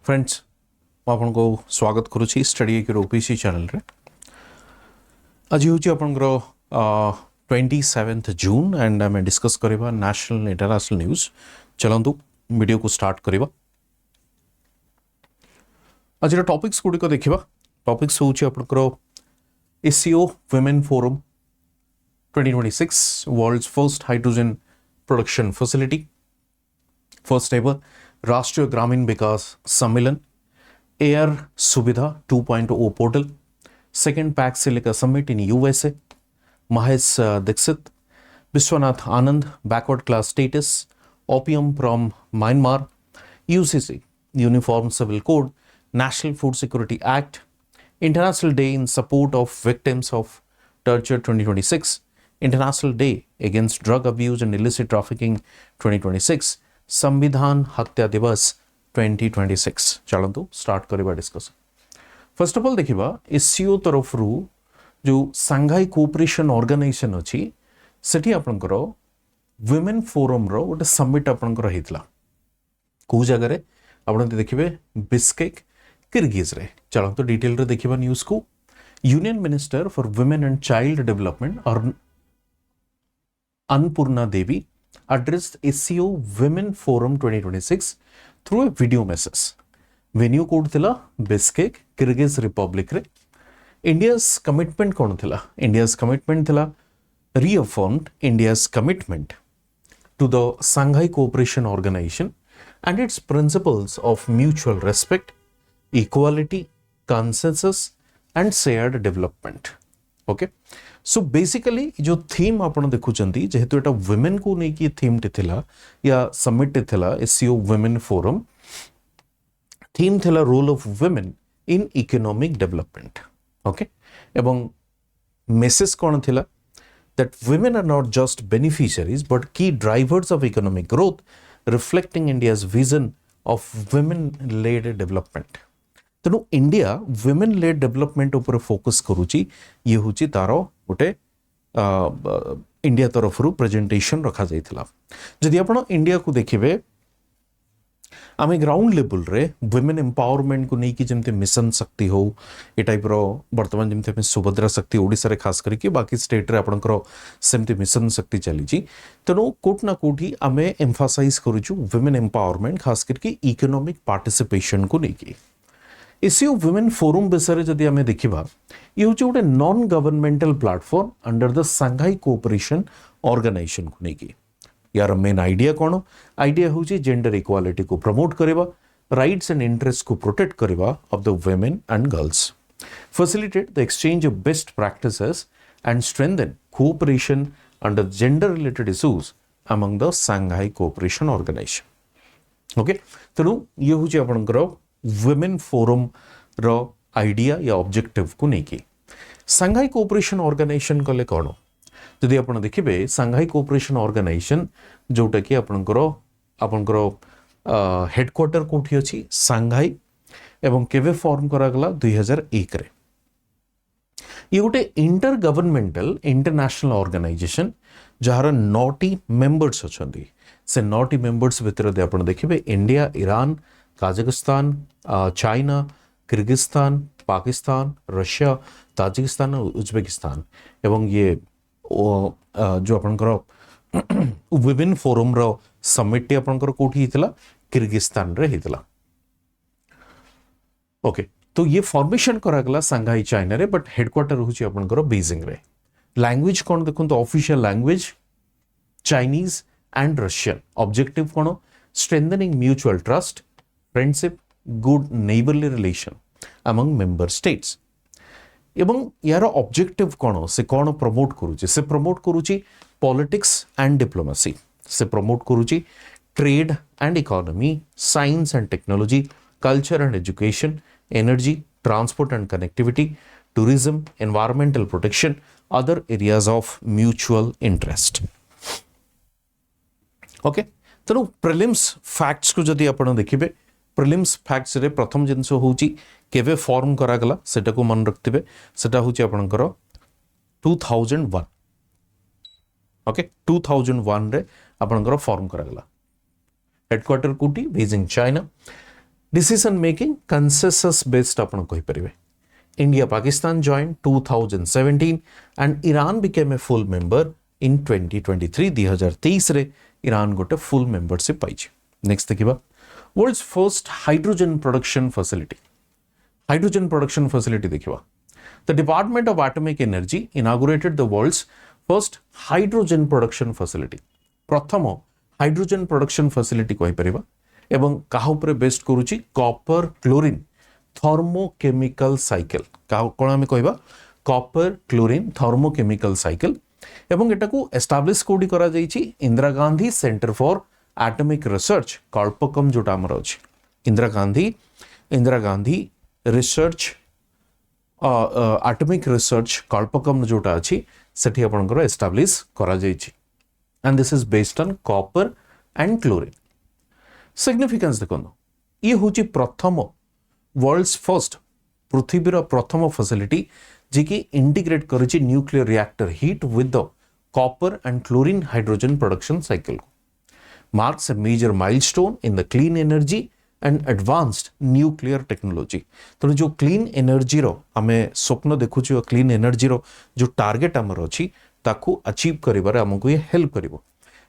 Friends आपको स्वागत करुच्ची स्टडी के ओपीसी चैनल रे आज हूँ आपंकर 27 जून एंड आम डिस्कस करवा नेशनल इंटरनेशनल न्यूज। चलतु वीडियो को स्टार्ट करवा। आज टॉपिक्स गुड़िक देखा। टॉपिक्स हूँ आपंकर SCO women forum 2026 world's first hydrogen production facility, first ever राष्ट्रीय ग्रामीण विकास सम्मेलन, air Suvidha 2.0 portal, second pax silica summit in USA, Mahesh Dikshit, Vishwanath Anand backward class status, opium from Myanmar, UCC uniform civil code, national food security act, international day in support of victims of torture 2026, international day against drug abuse and illicit trafficking 2026, Samvidhan Hatya Diwas 2026। चलतु start करवा discussion. First of all देखिबा SCO तरफ जो Shanghai cooperation organisation अच्छी सेठी आपनकर women forum रो गोटे summit आपनकर हेतला को जगह रे आपन देखिबे बिस्केक किर्गिज रे। चलतु डिटेल रे देखिबा न्यूज को। Union minister for women and child development और अन्नपूर्णा देवी addressed SCO Women Forum 2026 through a video message. Venue code thila Bishkek, Kyrgyz Republic रे। India's commitment कौन थिला? India's commitment थिला reaffirmed India's commitment to the Shanghai Cooperation Organization and its principles of mutual respect, equality, consensus and shared development. Okay? So basically जो theme आपण देखुचंती जेहेतु एटा women को नहीं कि थीम टे थिला या समिट टे थिला एससीओ वुमेन फोरम, थीम थिला role of women in economic development. Okay, एवं मेसेज कौन थिला that women are not just beneficiaries but key drivers of economic growth, reflecting India's vision of women led development. तेणु India women led development उपर focus करुची। ये हूँ तार गोटे इंडिया तरफ प्रेजेंटेशन रखा जाइथिला। जदि आपण इंडिया को देखिबे आमे ग्राउंड लेवल रे वुमेन एम्पावरमेंट को नहीं कि जेमते मिशन शक्ति हो ए टाइप रो वर्तमान जेमते में सुभद्रा शक्ति ओडिसा रे खास करके बाकी स्टेट रे आपनकर सेमते मिशन शक्ति चली छी। तेणु कोट ना कोठी आमे एम्फासाइज करूछु वुमेन एम्पावरमेंट खास करके इकोनॉमिक पार्टिसिपेशन को नहीं कि एससीओ वुमेन फोरम विषय जदि आमे देखिबा ये हूँ गोटे non governmental platform under the Shanghai cooperation organization को नहीं कि यार मेन आइडिया कौन? आइडिया हूँ जेंडर इक्वालिटी को प्रमोट करवा, राइट्स एंड इंटरेस्ट को प्रोटेक्ट करवा of the women and girls, facilitate the exchange of best practices and strengthen cooperation under gender related issues among the Shanghai cooperation organization. Okay, तेणु ये हूँ आपनकर women forum रो idea या objective को नहीं कि सांघाई कोऑपरेशन ऑर्गेनाइजेशन कले कौन? जदि आपण देखिबे सांघाई कोऑपरेशन ऑर्गेनाइजेशन जोटा कि आपनकर हेडक्वार्टर कोठी अछि सांघाई एवं केवे फॉर्म करा गला 2001 रे। ये गोटे इंटर गवर्नमेंटल इंटरनेशनल ऑर्गेनाइजेशन जहार 9टी मेंबर्स अछंती। से 9टी मेंबर्स भितर आपण देखिबे India, Iran, Kazakhstan, China, Kyrgyzstan, Pakistan, Russia, Tajikistan और उज्बेकिस्तान एवं ये जो आपनकर वुमेन फोरम रो समिट आपनकर कोठी हितला किर्गिस्तान रे हितला। ओके, तो ये फॉर्मेशन करा गला सांघाई चाइना रे बट हेडक्वार्टर होची आपनकर बीजिंग रे। लैंग्वेज कौन देखो तो official language Chinese and Russian. Objective कौन? Strengthening mutual trust, friendship, good neighbourly relation among member states. एवं यार ऑब्जेक्टिव कौन? से कौन प्रमोट करुची? से प्रमोट करुची पॉलिटिक्स एंड डिप्लोमेसी, से प्रमोट करुची trade and economy, science and technology, culture and education, energy, transport and connectivity, tourism, environmental protection, other areas of mutual interest. Okay, तेणु प्रिलिम्स फैक्ट्स को जदि आपण देखिबे प्रिलिम्स फैक्ट्स रे प्रथम जिनस होची केवे फॉर्म करा गला सेटा को मन रखथिबे। सेटा होची आपनकर 2001। ओके, 2001 रे आपनकर फॉर्म करा गला। हेडक्वार्टर कोठी Beijing China. Decision making consensus based आपण कहि परिबे India Pakistan joined 2017 and Iran became a full member in 2023 2023 रे ईरान गोटे फुल मेंबरशिप पाइछि नेक्स्ट देखिबा world's first hydrogen production facility देखिबा the department of atomic energy inaugurated the world's first hydrogen production facility प्रथम hydrogen production facility कहि परिबा एवं काहा ऊपर बेस्ड करूची कॉपर क्लोरीन थर्मोकेमिकल साइकिल कोन आमे कहबा कॉपर क्लोरीन थर्मोकेमिकल साइकिल एवं एटा को एस्टैब्लिश कोडी करा जाईची Indira Gandhi centre for atomic research Kalpakkam जोटा हमर अछि Indira Gandhi research atomic research Kalpakkam जोटा अछि सेठी आपनकर एस्टैब्लिश करा जाईची and this is based on copper and chlorine significance देखो ये हूँ प्रथम वर्ल्ड्स फर्स्ट पृथ्वीर प्रथम फैसिलिटी जी की इंटीग्रेट करिछि nuclear reactor heat with the copper and chlorine hydrogen production cycle marks a major milestone in the clean energy and advanced nuclear technology तेणु जो क्लीन एनर्जी रो आमे स्वप्न देखुछु क्लीन एनर्जी रो जो target हमर अछि ताकू अचीव करिबारे हमकु ये हेल्प करिवो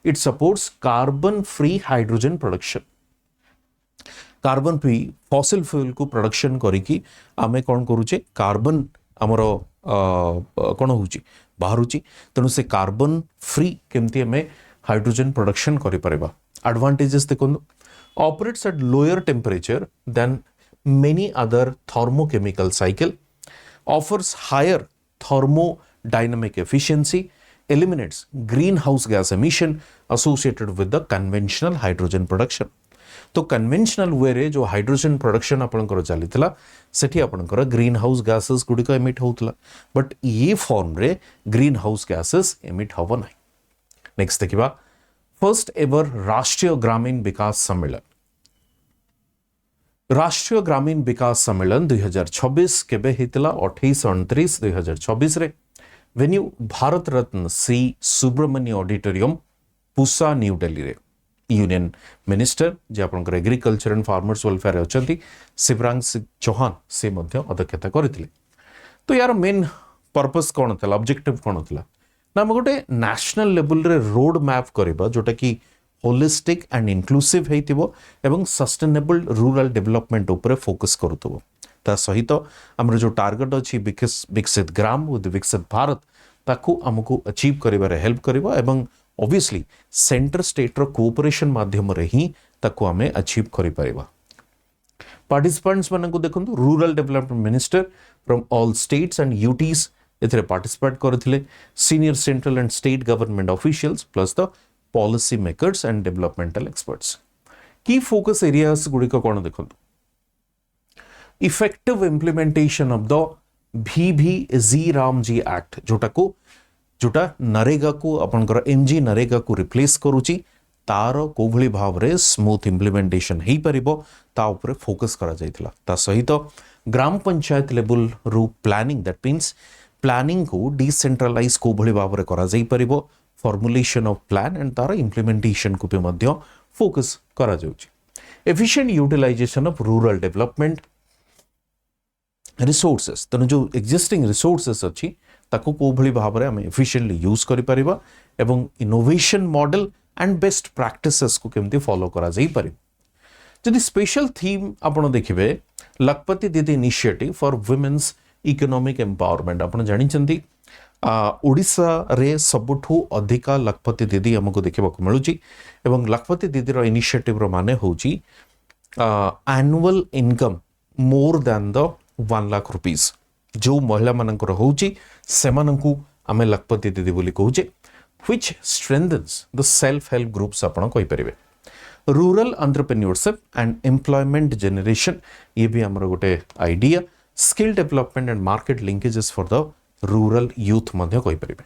it supports carbon free hydrogen production carbon free fossil fuel को प्रोडक्शन करिकी आमे कोन करूचे कार्बन हमर कोन होउची बाहरुची तेणु से कार्बन फ्री केमती हमें हाइड्रोजन प्रोडक्शन करि परबा एडवांटेजेस देखो operates at lower temperature than many other thermochemical cycle offers higher thermodynamic efficiency eliminates greenhouse gas emission associated with the conventional hydrogen production तो कन्वेंशनल वे रे जो हाइड्रोजन प्रोडक्शन आपनकर चलीतला सेठी आपनकर ग्रीन हाउस गैसेस गुडी को emit होतला but ये form रे green house gases emit हबो नै नेक्स्ट देखिबा फर्स्ट एवर राष्ट्रीय ग्रामीण विकास सम्मेलन 2026 केबे हितला 28-29 2026 रे venue Bharat Ratna C Subramaniam auditorium Pusa New Delhi रे यूनियन मिनिस्टर जे आपनकर एग्रीकल्चर एंड फार्मर्स वेलफेयर अछंती शिवराज सिंह चौहान से मध्य अध्यक्षता करथिले तो यार मेन पर्पस कोन थला ऑब्जेक्टिव कोन थला ना हम गोटे नेशनल लेवल रे रोड मैप करबा जोटा की होलिस्टिक एंड इनक्लूसिव हेतिबो एवं सस्टेनेबल रूरल डेवलपमेंट ऊपर फोकस करथबो ता सहित हमर जो टार्गेट अछि विकसित ग्राम विद विकसित भारत ताकू हमकु अचीव करिबारे हेल्प करबो एवं ऑब्वियसली सेंटर स्टेट रो कोऑपरेशन माध्यम रे ही ताकू हमें अचीव करि परिबा पार्टिसिपेंट्स मानकु देखंतु rural development minister from all states and UTs एथरे पार्टिसिपेट करथिले senior central and state government officials plus the policy makers and developmental experts key focus areas गुडी को कोन देखंतु effective implementation of the VVG Ramji act जोटा नरेगा को आपनकर MG NREGA को रिप्लेस करूची तार को भली भाव रे स्मूथ इम्प्लीमेंटेशन हेई परिबो ता ऊपर फोकस करा जायतिला ता सहित ग्राम पंचायत लेवल रू प्लानिंग दैट मींस प्लानिंग को डिसेंट्रलाइज को भली भाव रे करा जाई परिबो फॉर्मुलेशन ऑफ प्लान एंड तार इम्प्लीमेंटेशन को पे मध्य फोकस करा जाउची efficient utilisation of rural development resources तनु जो एक्जिस्टिंग रिसोर्सेस अछि ताको को भली भाव रे हम एफिशिएंटली यूज करि परिबा एवं innovation model and best practices को केमती फॉलो करा जाई पारे जदि स्पेशल थीम आपण देखिबे Lakhpati Didi initiative for women's economic empowerment आपण जानि चंती ओडिसा रे सबुठू अधिका लखपति दीदी हमको देखिबा को मिलुची एवं लखपति दीदी रो इनिशिएटिव रो माने होची annual income more than the 1 lakh rupees जो महिला मानकर होची सेमानंकु आमे लखपति दीदी बोली कहूचे which strengthens the self-help groups आपण कहि परिबे rural entrepreneurship and employment generation ये भी हमर गोटे idea skill development and market linkages for the rural youth मध्य कहि परिबे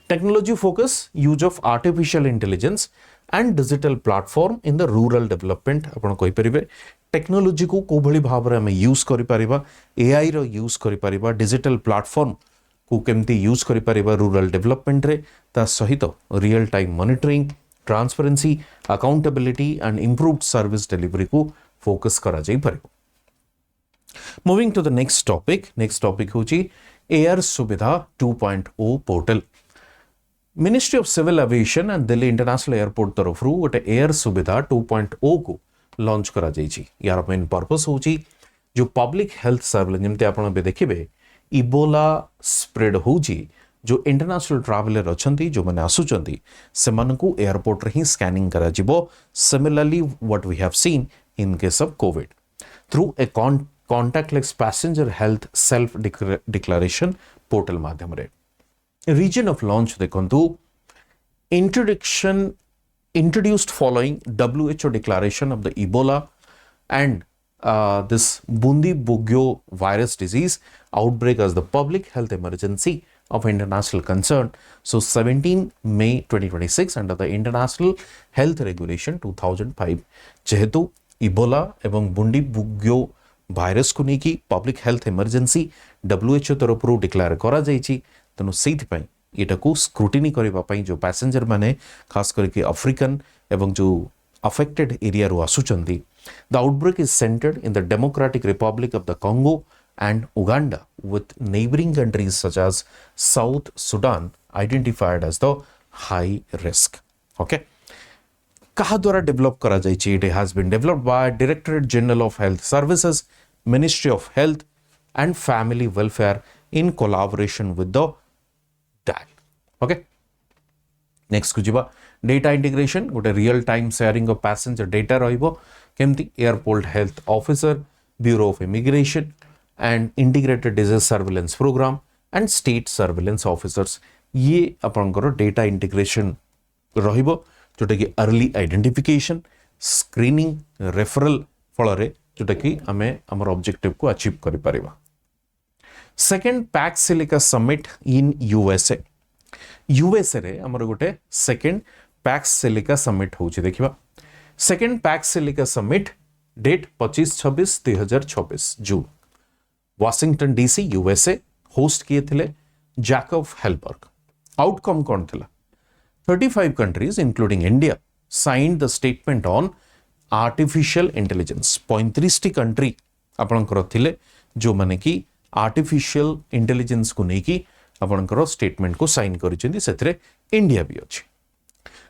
technology focus use of artificial intelligence and digital platform in the rural development आपण कहि परिबे टेक्नोलॉजी को को भली भाव रे हम यूज करि परिबा एआई रो यूज करि परिबा डिजिटल प्लेटफॉर्म को केमती यूज करि परिबा रूरल डेवलपमेंट रे ता सहित real time monitoring transparency accountability and improved service delivery को फोकस करा जाई परिबो। Moving to the next topic होची air Suvidha 2.0 portal. Ministry of civil aviation and Delhi international airport तरफ गोटे एयर सुविधा 2.0 को लॉन्च करा जाइछि। यार मेन पर्पस होची जो पब्लिक हेल्थ सर्वेलेंस जमते आपण बे देखिबे इबोला स्प्रेड होची जो इंटरनेशनल ट्रैवलर अछंती जो माने आसुचंती सेमानकु एयरपोर्ट रे ही स्कैनिंग करा जिवो। Similarly what we have seen in case of COVID through a contactless passenger health self declaration portal माध्यम रे। रीजन ऑफ लॉन्च देखंतु introduced following WHO declaration of the Ebola and this Bundibugyo virus disease outbreak as the public health emergency of international concern. So 17 May 2026 under the International Health Regulation 2005 जेहेतु Ebola एवं Bundibugyo virus को नहीं public health emergency WHO तरफ declare करा जाइछि तेणु से एटाकू scrutiny करने जो पैसेंजर माने खास करके अफ्रिकन एवं जो अफेक्टेड एरिया रू आसुचंती। The outbreak is centred in the Democratic Republic of the Congo and Uganda with neighbouring countries such as South Sudan identified as the high risk. Okay, कहा द्वारा डेवलप करा जाइछि? It has been developed by directorate general of health services, ministry of health and family welfare in collaboration with the DAG. Okay, next को जिबा data integration गोटे real time sharing of passenger data रहिबो केमती airport health officer, bureau of immigration and integrated disease surveillance programme and state surveillance officers ये आपनकर data integration रहिबो जोटा कि अर्ली आइडेंटिफिकेशन स्क्रीनिंग रेफरल फल रे जोटा कि आमे हमर ऑब्जेक्टिव को अचीव करि परिबा। Second Pax Silica summit in USA रे हमर गोटे सेकेंड पैक्स सिलिका समिट होची देखिबा। Second Pax Silica summit date 25-26-2026 June Washington DC USA host किए थिले जैकब हेलबर्ग। आउटकम कौन थिला? 35 countries including India signed the statement on artificial intelligence. 35 country आपनकर थिले जो माने कि आर्टिफिशियल इंटेलिजेंस को लेकिन आपनकर स्टेटमेंट को साइन करिसेंती, सेथरे इंडिया भी अछि।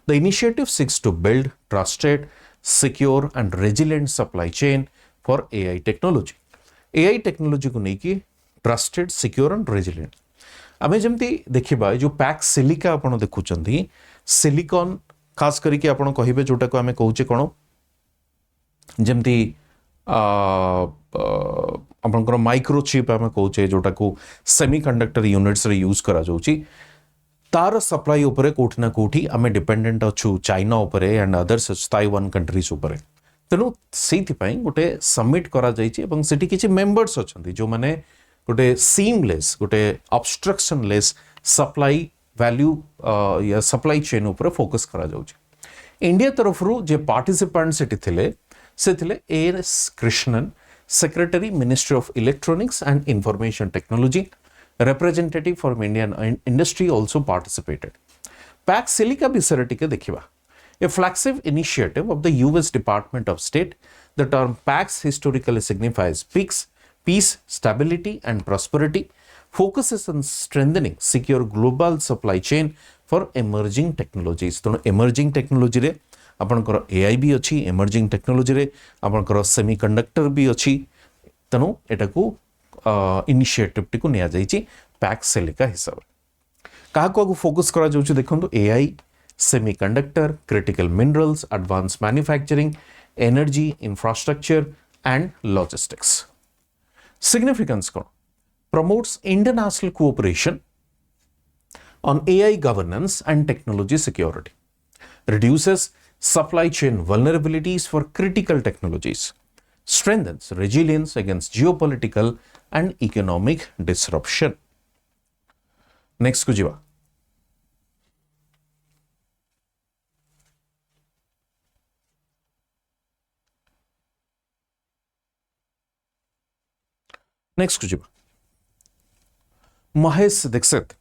The initiative seeks to build trusted secure and resilient supply chain for AI technology. AI technology को लेकिन ट्रस्टेड सिक्योर एंड रेजिलिएंट आमे जेमती देखिबा जो पैक्स सिलिका आपण देखुचंती सिलिकॉन खास करके आपण कहिबे जोटा को आमे कहूचे कोन जेमती आपनकर माइक्रोचिप आम कहे जोटा को सेमीकंडक्टर यूनिट्स रे यूज करा जाउची तार सप्लाई उपरे कोठी ना कोठी आमे डिपेंडेंट अछु चाइना उपरे एंड अदर्स ताइवान कंट्रीज उपरे। तेणु सेति पई गोटे सबमिट करा जाइची एवं सेठी किछि मेंबर्स अछंती जो माने गोटे सीमलेस गोटे ऑब्स्ट्रक्शन लेस सप्लाई वैल्यू या सप्लाई चेन उपरे फोकस करा जाउची। इंडिया तरफ रु जे पार्टिसिपेंट सेठी थिले से थिले as Krishnan, Secretary, Ministry of Electronics and Information Technology, representative from Indian industry also participated. PAX Silica विषय टिके देखिबा। A flagship initiative of the US Department of State, the term PAX historically signifies peace, stability and prosperity, focuses on strengthening secure global supply chain for emerging technologies. तो emerging technology रे आपनकर AI भी अच्छी, emerging technology रे आपनकर semiconductor भी अच्छी। तेणु एटा को इनिशिएटिव टी को निया जाइछि पैक्स सिलिका हिसाब क्या को फोकस करा जाउछि देखंतु AI, semiconductor, critical minerals, advance manufacturing, energy, infrastructure and logistics. Significance cone? Promotes international cooperation on AI governance and technology security, reduces supply chain vulnerabilities for critical technologies, strengthens resilience against geopolitical and economic disruption. Next को जीवा। Next को जीवा। Mahesh Dixit.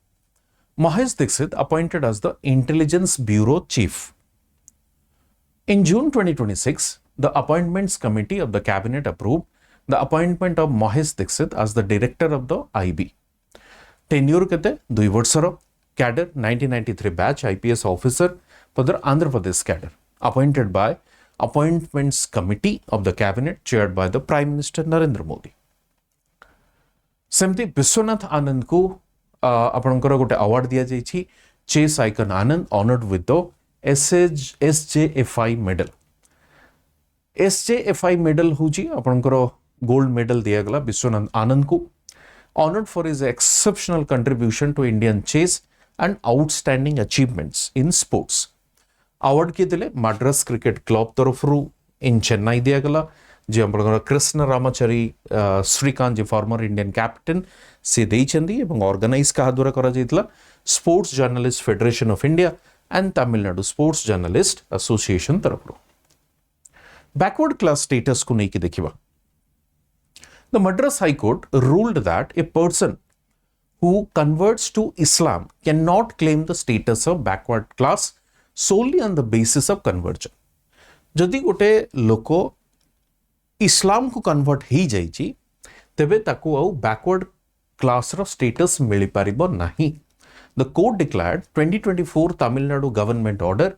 Mahesh Dixit appointed as the Intelligence Bureau Chief. In June 2026, the Appointments Committee of the Cabinet approved the appointment of Mahesh Dixit as the director of the IB. Tenure kete 2 ବର୍ଷର cadre 1993 batch IPS officer for the Andhra Pradesh cadre appointed by Appointments Committee of the Cabinet chaired by the Prime Minister Narendra Modi. सेमती विश्वनाथ आनंद को आपणकर गोटे award दिया जाइछि chess icon Anand honoured with the SJFI medal. SJFI medal होची आपणकर gold medal दिया गला विश्वनाथ आनंद को honoured for his exceptional contribution to Indian chess and outstanding achievements in sports. Award किए दिले मद्रास क्रिकेट क्लब तरफ इन चेन्नई दिया गला जी हम Krishna Ramachari Srikkanth ji former Indian captain से देइछंदी एवं ऑर्गेनाइज कहा द्वारा करा जाइतला sports journalist federation of India and Tamil Nadu sports journalist association तरफ. बैकवर्ड क्लास स्टेटस को लेके देखिबा the Madras high court ruled that a person who converts to Islam cannot claim the status of backward class solely on the basis of conversion. जदि गोटे लोक इस्लाम को convert हो जाइए तेबे ताकू आउ बैकवर्ड क्लास रो स्टेटस मिल पारिबो नाही. The court declared 2024 Tamil Nadu government order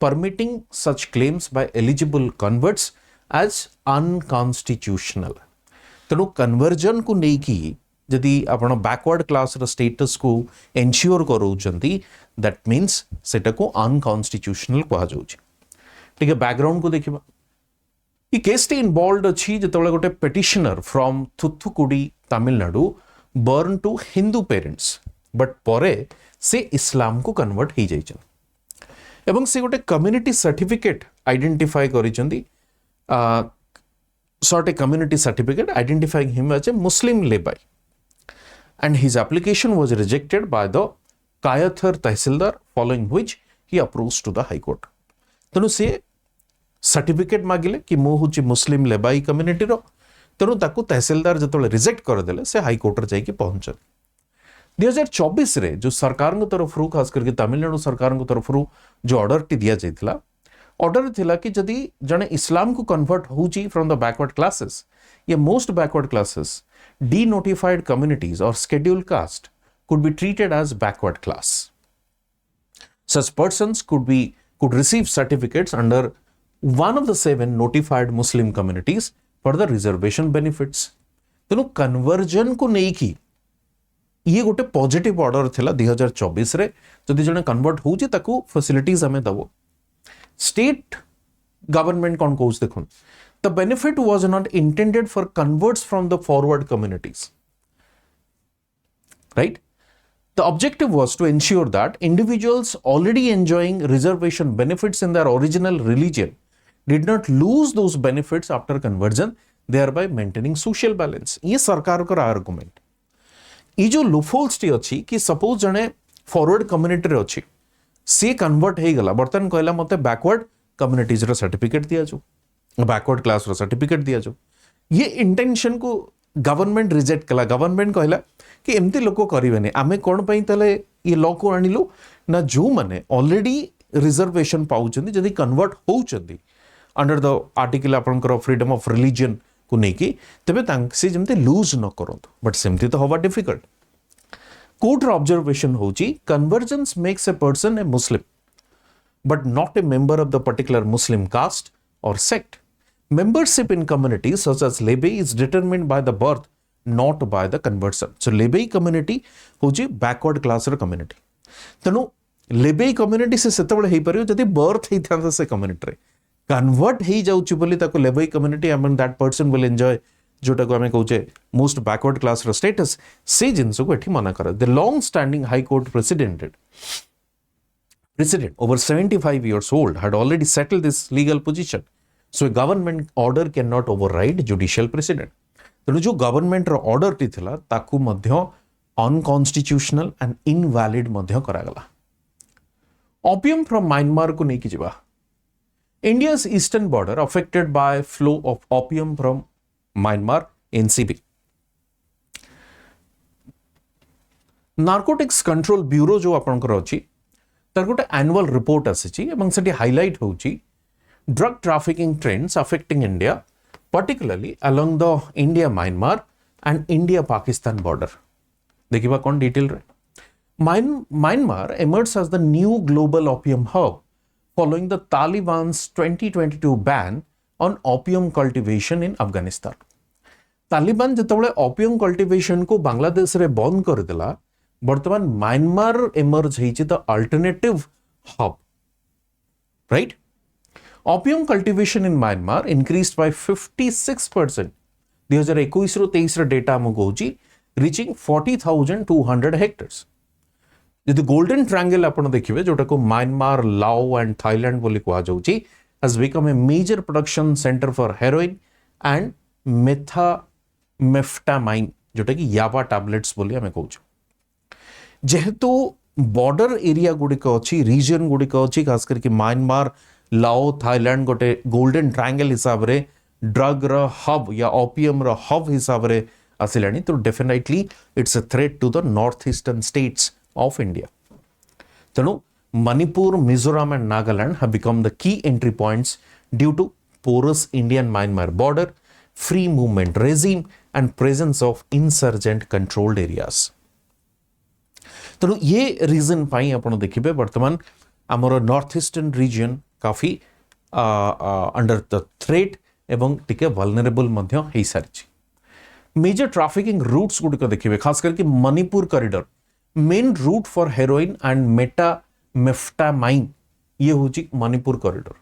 permitting such claims by eligible converts as unconstitutional. तेणु कन्वर्जन को लेकिन जदि आपण बैकवर्ड क्लास रो स्टेटस को एनश्योर करोचंती दैट मीन्स सेटा को अनकॉन्स्टिट्यूशनल कहा जाउछि. ठीक है, बैकग्राउंड को देखिबा ये केस टे इन्वॉल्व अच्छी जिते गोटे petitioner from Thoothukudi Tamil Nadu born to Hindu parents but परे से इस्लाम को कन्वर्ट हो जाइछन एवं से गोटे कम्युनिटी सर्टिफिकेट आइडेंटिफाई करिसेंती sought a community certificate identifying him as a Muslim Labbai and his application was rejected by the Kayathar Tehsildar following which he approached to the High Court. तेणु से सर्टिफिकेट मागिले कि मु हूँ मुस्लिम लेबाई कम्युनिटी रो तेणु ताकू तहसीलदार जो reject करदेले से हाई कोर्ट जाइए पहुंचल. 2024 रे जो सरकार तरफ खास करके तमिलनाडु सरकार तरफ जो ऑर्डर टी दिया जाइथिला ऑर्डर थिला कि जदि जने इस्लाम को कन्वर्ट होची फ्रॉम द बैकवर्ड क्लासेस या most backward classes denotified communities or scheduled caste could be treated as backward class. Such persons could receive certificates under one of the 7 notified Muslim communities for the reservation benefits. तेणु conversion को नहीं की ये गोटे positive order थिला 2024 रे जदि जने कन्वर्ट होची ताकू फैसिलिटीज हमें दबो. स्टेट गवर्नमेंट कौन कहूछ देखुन the benefit was not intended for converts from the forward communities, right? The objective was to ensure that individuals already enjoying reservation benefits in their original religion did not lose those benefits after conversion, thereby maintaining social balance. ये सरकार का argument. ये जो loopholes T अछि कि suppose जने forward community रे अछि से कन्वर्ट हे गला बर्तन कहला मते बैकवर्ड कम्युनिटीज रो सर्टिफिकेट दिया जो बैकवर्ड क्लास रो सर्टिफिकेट दिया जो ये इंटेंशन को गवर्नमेंट रिजेक्ट कला. गवर्नमेंट कहला कि एमती लोक करेंगे आम कौन तले ये लॉ को आणिलु ना जो मैंने ऑलरेडी रिजर्वेशन पाउछंदी जदि कन्वर्ट होउछंदी अंडर द आर्टिकल आपनकर फ्रीडम ऑफ रिलीजन को लेकिन तेबे से जमते लूज न करंतु बट सेमती तो हवा डिफिकल्ट. कोर्ट रो ऑब्जर्वेशन होची conversions makes a person a Muslim but not a member of the particular Muslim caste or sect. Membership in communities such as Lebai is determined by the birth, not by the conversion. So Lebai community होची backward class रो community. तेणु Lebai community से सेतबळे हेई परियो जदि birth हेई थांता से community रे convert हेई जाउची बोली ताको Lebai community I mean that person will enjoy जोटा को हमें कहूचे most backward class रो status से जिनसो को एठी मना करा. The long standing high court president over 75 years old had already settled this legal position. So a government order cannot override judicial precedent. तेणु जो गवर्नमेंट रो ऑर्डर टी थिला ताकू मध्य अनकॉन्स्टिट्यूशनल एंड इनवैलिड मध्य करागला. ओपियम फ्रॉम म्यांमार को नहीं कीजिबा. India's eastern border affected by flow of opium from Myanmar NCB. Narcotics control bureau जो आपनकर अछि तार गोटे एनुअल रिपोर्ट आसी एवं सेठी हाइलाइट होउची drug trafficking trends affecting India, particularly along the India-Myanmar and India-Pakistan border. देखिबा कौन डिटेल रे Myanmar emerged as the new global opium hub following the Taliban's 2022 ban on opium cultivation in Afghanistan. Taliban जितेबाला opium cultivation को बांग्लादेश रे बंद कर दिला वर्तमान म्यांमार एमर्ज होइछि the alternative hub right opium cultivation in Myanmar increased by 56% 2021 रो 23 रो डेटा हम कहूछि रीचिंग 40,200 हेक्टर्स यदि गोल्डन ट्रायंगल आपण देखिबे जोटा को म्यांमार लाओ एंड थाईलैंड बोली कहा जाउछि has become a major production centre for heroin and methamphetamine जोटा कि याबा टैबलेट्स बोली हमें कहूँ जेहेतु बॉर्डर एरिया गुड़िक अच्छी रीजन गुड़िक अच्छी खास करके म्यांमार लाओ थाईलैंड गोटे गोल्डन ट्रायंगल हिसाब रे ड्रग रो हब या ओपियम रो हब हिसाब रे आसिलानी तो definitely it's a threat to the north eastern states of India तेणु Manipur Mizoram and Nagaland have become the key entry points due to porous Indian Myanmar border free movement regime and presence of insurgent controlled areas. तो ये reason पाई आपण देखिबे वर्तमान हमर north eastern region काफी under the threat एवं टिके वल्नरेबल मध्य हे सारिछि मेजर ट्रैफिकिंग रूट्स गुडिक देखिबे खास करके Manipur corridor main route for heroin and methamphetamine ये होची मणिपुर कॉरिडोर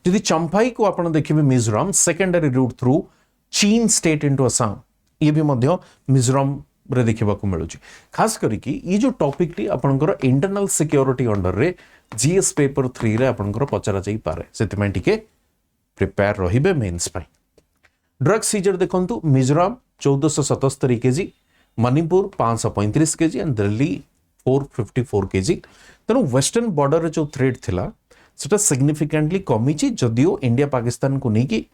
यदि चंफाई को आपण देखिबे Mizoram secondary route through Chin state into Assam ये भी मध्य मिजोरम रे देखिबा को मिलुची खास करिकी ये जो टॉपिक टी आपनकर इंटरनल सिक्योरिटी अंडर रे जीएस पेपर 3 रे आपनकर पचरा जाई पारे सेति में टिके प्रिपेयर रहिबे मेंस पाई ड्रग सीजर देखंतु Mizoram 1477 kg Manipur 535 kg and Delhi 454 kg तनो वेस्टर्न बॉर्डर रे जो थ्रेट थिला सेटा सिग्निफिकेंटली कमिची जदियो इंडिया पाकिस्तान को नहीं कि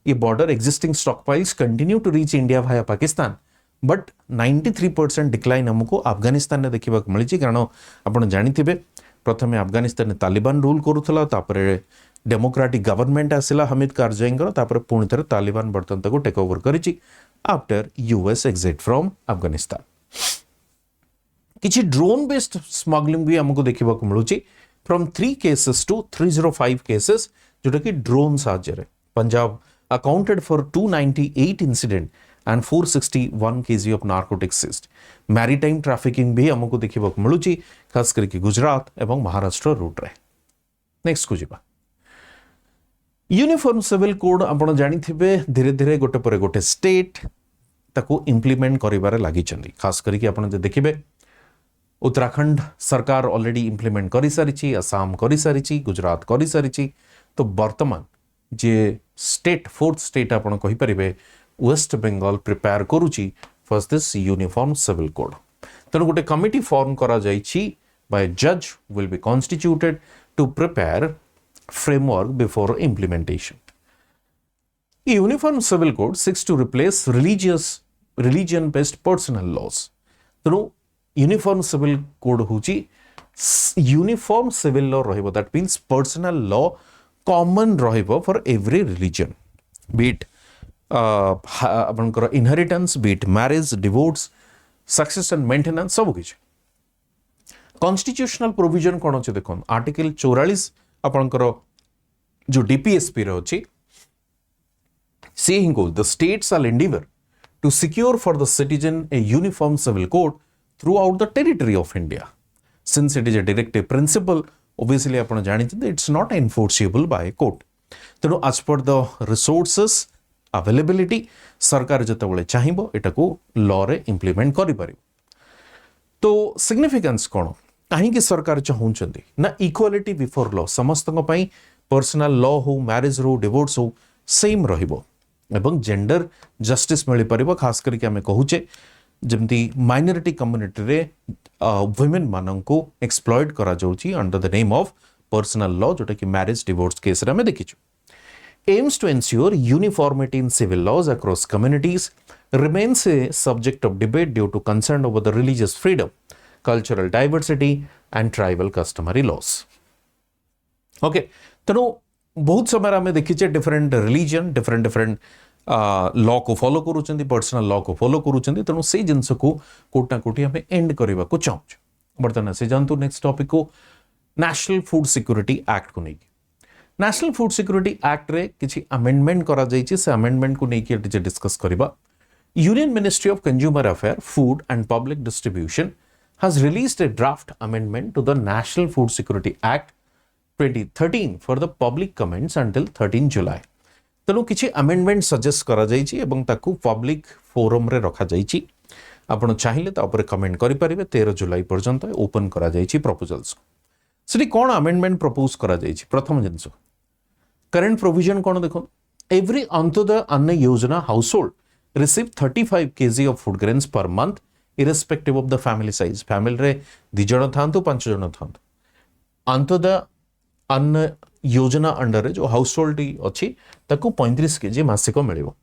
ये border existing stockpiles continue to reach India भाया पाकिस्तान बट 93% डिक्लाइन हमको अफगानिस्तान ने देखिबा को मिली कारण आपण जानिथिबे प्रथमे अफगानिस्तान ने तालिबान रूल करूथला तापरे डेमोक्रेटिक गवर्नमेंट आसिला हमीद कारजाईंगर तापरे पुणी थरे तालिबान बर्तन तको टेक ओवर करिछि after US exit from Afghanistan किछि ड्रोन बेस्ड स्मगलिंग भी हमको देखिबा को मिलुछि from 3 cases to 305 cases जोटा कि ड्रोन साहाय्य Punjab accounted for 298 incident and 461 kg of narcotics seized maritime trafficking भी हमको देखिबा को मिलुची खास करके गुजरात एवं महाराष्ट्र रूट रे नेक्स्ट को जिबा यूनिफॉर्म सिविल कोड आपण जानिथिबे धीरे धीरे गोटे पर गोटे स्टेट ताको इंप्लीमेंट करिबारे लागि चंदी खास करके आपण जे देखिबे उत्तराखंड सरकार ऑलरेडी इंप्लीमेंट करी सारिछि असम करी सारिछि गुजरात करी सारिछि तो वर्तमान जे स्टेट फोर्थ स्टेट आपण कहि परिबे वेस्ट बंगाल प्रिपेयर करूछि for this uniform civil code तनो गोटे कमिटी फॉर्म करा जाइछि बाय जज will be constituted to prepare framework before implementation uniform civil code seeks to replace religion based personal laws तनो यूनिफॉर्म सिविल कोड होची यूनिफॉर्म सिविल लॉ रहिबो that means personal law common रहिबो for every religion बीट आपनकर inheritance बीट marriage divorce succession and maintenance सब किछ constitutional provision कोन अछि देखन आर्टिकल 44 आपनकर जो डीपीएसपी रे अछि से हिंगो the states are endeavour to secure for the citizen a uniform civil code throughout the territory of India. Since it is a directive principle, obviously आपण जानिते it's not enforceable by court. तेणु as per the resources availability सरकार जतबले चाहिबो एटाको law रे implement करि परिबो तो significance कोन काहे कि सरकार चाहुचंदी ना इक्वालिटी बिफोर लॉ समस्तक पई पर्सनल लॉ हो मैरिज हो डिवोर्स हो सेम रहिबो एवं जेंडर जस्टिस मिली परिबो खास करके हमें कहूचे जमती माइनॉरिटी कम्युनिटी रे वुमेन माननको एक्सप्लॉइट करा जाउची under the name of personal law जोटा कि मैरिज डिवोर्स केस रे हमें देखिछु aims to ensure uniformity in civil laws across communities remains a subject of debate due to concern over the religious freedom cultural diversity and tribal customary laws okay तनो बहुत समय आम देखीचे different religion different different law को follow करूँ personal law को follow करूँ तेणु से जिनस को कोटा कोटी आम एंड करने को चाहूँ बर्तमान से जानतु नेक्स्ट टॉपिक को नेशनल फूड सिक्योरिटी एक्ट को लेकिन नेशनल फूड सिक्योरिटी एक्ट रे किसी अमेंडमेंट करा जाइए से अमेंडमेंट को लेकिन डिस्कस करबा union ministry of consumer affair food and public distribution has released a draft amendment to the National Food Security Act 2013 for the public comments until 13 July. तेणु किसी अमेंडमेंट सजेस्ट करा जाइए एवं ताकू पब्लिक फोरम रे रखा जाइए आपण चाहिए तापर कमेंट करें 13 जुलाई पर्यंत ओपन करा जाइए प्रपोजल्स से कौन अमेंडमेंट प्रपोज करा जाइए प्रथम जिनस करेंट प्रोविजन कौन देखो every Antyodaya Anna Yojana house hold receive 35 kg of food grains per month irrespective of the family size family रे 2 जण थांतु 5 जण थांतु अंत्योदय अन्न योजना अंडर जो हाउस होल्ड अच्छी ताकू 35 kg मासिक मिलिबो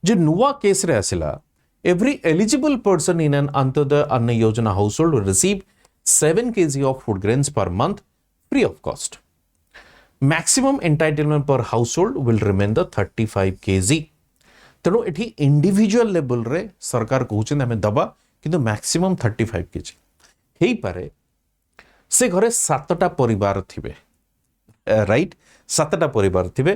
जे नुवा केस रे आसिला every eligible person in an Antyodaya Anna Yojana household will receive 7 kg of food grains per month free of cost maximum entitlement per household will remain the 35 kg तेणु ये individual level रे सरकार कहते आम दबा किंतु मैक्सिमम 35 kg हो पारे से घरे 7टा परिवार थिबे राइट 7टा परिवार थिबे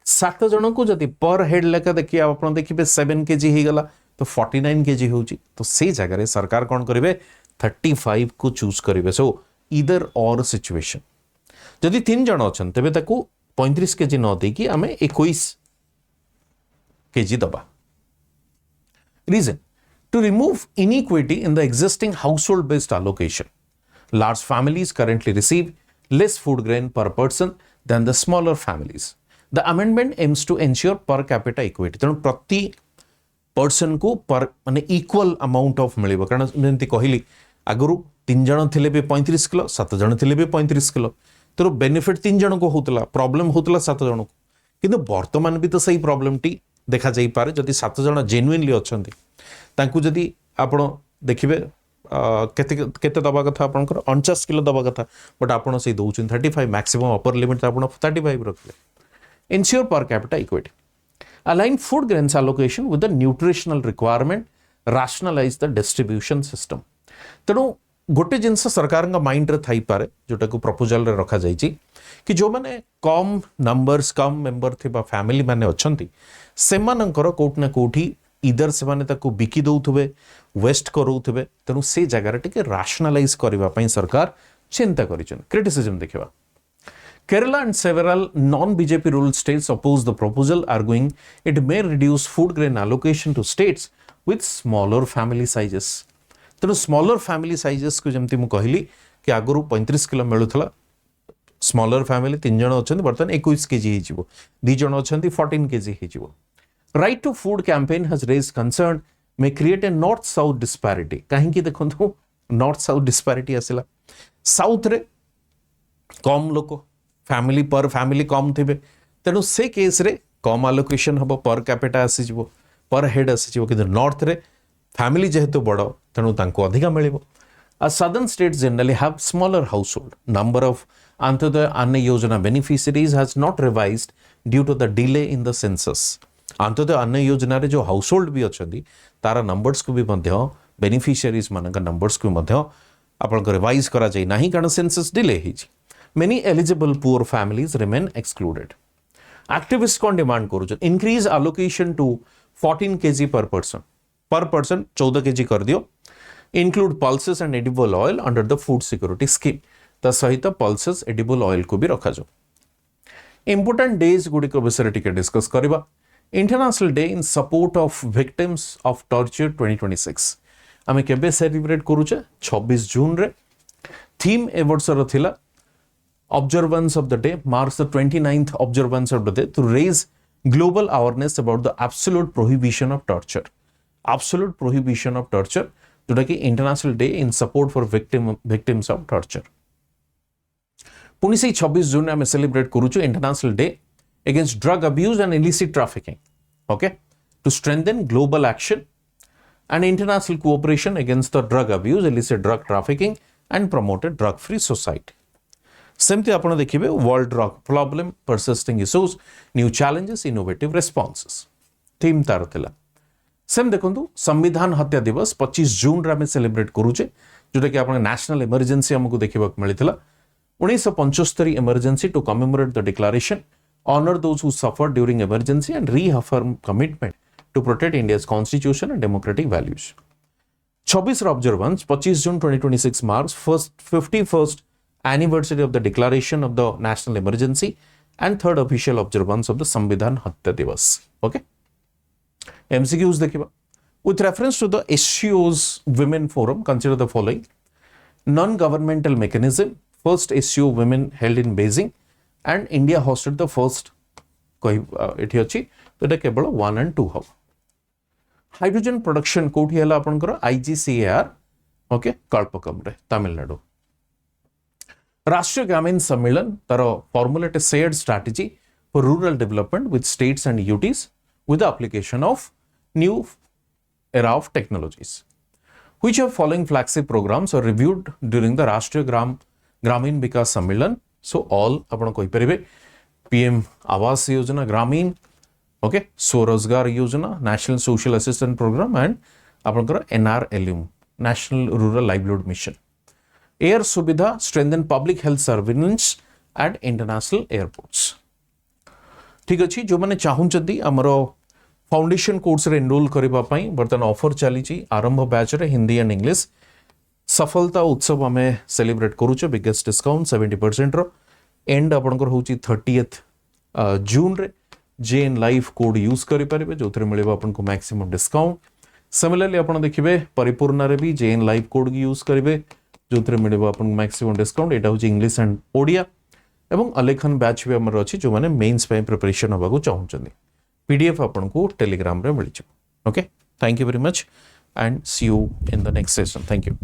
7 जन को जदि पर हेड लेखा देखिए आप देखिए 7 kg हो गला तो 49 kg होची तो से जगह रे सरकार कौन करेंगे 35 को चूज करेंगे सो इधर और सिचुएशन जदि 3 जन अच्छा तेरे 35 kg न देकी आम 21 kg दबा reason to remove inequity in the existing household based allocation. Large families currently receive less food grain per person than the smaller families. The amendment aims to ensure per capita equity. तेणु प्रति person को पर माने equal amount of मिलिबो कारण जंती कहली आगरु 3 जण थिले बे 35 kilo 7 जण थिले बे 35 किलो तो बेनिफिट 3 जण को होतला प्रॉब्लम होतला 7 जण को किंतु वर्तमान भी तो सही प्रॉब्लम टी देखा जाई पारे जदि 7 जण जेन्युइनली अछंती तांकु जदि आपण देखिबे केते केते दबा कथा आपनकर 49 किलो दबा कथा बट आपण से दउछन 35 मैक्सिमम अपर लिमिट आपण 35 रखले ensure per capita equity align food grains allocation with the nutritional requirement rationalize the distribution system तेणु गोटे जिनस सरकार माइंड रे थाई पारे जोटा को प्रपोजल रे रखा जाइछि कि जो माने कम नंबर्स कम मेंबर थिबा फैमिली माने अछंती सेमानंकर कोट ना कोठी इधर से माने ताको बिकी दउथबे वेस्ट करउथबे तेणु से जगह टिके राशनलाइज करबा पई सरकार चिंता करिछन क्रिटिसिज्म देखिबा Kerala and several non-BJP ruled states oppose the proposal, arguing it may reduce food grain allocation to states with smaller family sizes. तेणु स्मॉलर फैमिली साइजेस को जमती मु कहली कि आगु 35 किलो मिलुथला स्मॉलर फैमिली 3 जण अछंती बर्तन 21 kg हिजिवो 2 जण अछंती 14 kg हिजिवो right to food campaign has raised concern may create a north south disparity काहे कि देखंतु नॉर्थ साउथ डिस्पैरिटी आसिला साउथ रे कम लोक फैमिली पर फैमिली कम थे तेणु से केस रे कम आलोकेशन हम पर कैपिटा आसीज पर हेड आसीज कि नॉर्थ रे फैमिली जेहेतु बड़ तेणु अधिका मिल southern states generally have smaller household number of Antyodaya Anna Yojana beneficiaries has not revised due to the delay in the census Antyodaya Anna Yojana रे जो हाउस होल्ड भी अच्छा तार नंबर्स को भी बेनिफिशियरीज मान नंबर्स को आपन रिवाइज करा जाए नहीं कारण सेंसस डिले होइछि Many eligible poor families remain excluded. Activists कौन डिमांड करूँ increase allocation to 14 kg per person. Per person 14 kg कर दियो. Include pulses and edible oil under the food security scheme. ता सहित pulses edible oil को भी रखा जो. Important days गुड़ी को विषय टिके डिस्कस करिबा. International Day in support of victims of torture 2026. आमे केबे सेलिब्रेट करूँ 26 जून रे. थीम ए वर्ष रो थिला observance of the day marks the 29th observance of the day to raise global awareness about the absolute prohibition of torture. Absolute prohibition of torture जोटा कि international day in support for victims of torture. पुणी से 26 जून में celebrate करूँ international day against drug abuse and illicit trafficking. Okay, to strengthen global action and international cooperation against the drug abuse, illicit drug trafficking and promote a drug-free society. सेमती आपण देखिए world drug problem persisting issues new challenges innovative responses theme तार थिला same देखो संविधान हत्या दिवस 25 जून रे celebrate करूचे जोटा कि आपण नेशनल इमरजेंसी हमको देखा मिलता 1975 emergency to commemorate the declaration honour those who suffer during emergency and reaffirm commitment to protect India's constitution and democratic values 26 observance 25 June 2026 marks first 51st anniversary of the declaration of the national emergency and third official observance of the Samvidhan Hatya Diwas okay MCQs देखिबा with reference to the SCO's women forum consider the following non-governmental mechanism first SCO women held in Beijing and India hosted the first एठी अछि तो एटा केवल 1 and 2 hub hydrogen production कोठी हला आपनकर IGCAR okay Kalpakkam रे तमिलनाडु राष्ट्रीय ग्रामीण सम्मेलन तार formulate a shared strategy for rural development with states and UTs with the application of new era of technologies which of following flagship programs are reviewed during the Rashtriya Gramin Vikas Sammelan so all आपण कोई परिबे PM Awas Yojana ग्रामीण ओके Swarozgar Yojana national social assistant programme and आपनकर NRLM national rural livelihood mission Air Suvidha strengthen public health surveillance at international airports ठीक अच्छी जो मैंने चाहूँगी आमर फाउंडेशन कोर्स रे एनरोल करबा पई बर्तन ऑफर चली आरंभ बैच रे हिंदी एंड इंग्लिश सफलता उत्सव आम सेलिब्रेट करूचे बिगेस्ट डिस्काउंट 70% रो एंड आपनकर होची 30th जून रे JN लाइफ कोड यूज करि परिबे जो थरे मिलेबा आपनको मैक्सिमम डिस्काउंट सिमिलरली आपण देखिबे परिपूर्ण रे भी JN लाइफ कोड यूज करिवे जो थरे मिलेबा आपनको मैक्सिमम डिस्काउंट एटा होची इंग्लिश एंड ओडिया एवं अलेखन बैच भी हमर अछि जो माने मेंस पे प्रिपरेशन होबा को चाहउछन PDF आपन को टेलीग्राम रे मिल okay thank you very much and see you in the next session thank you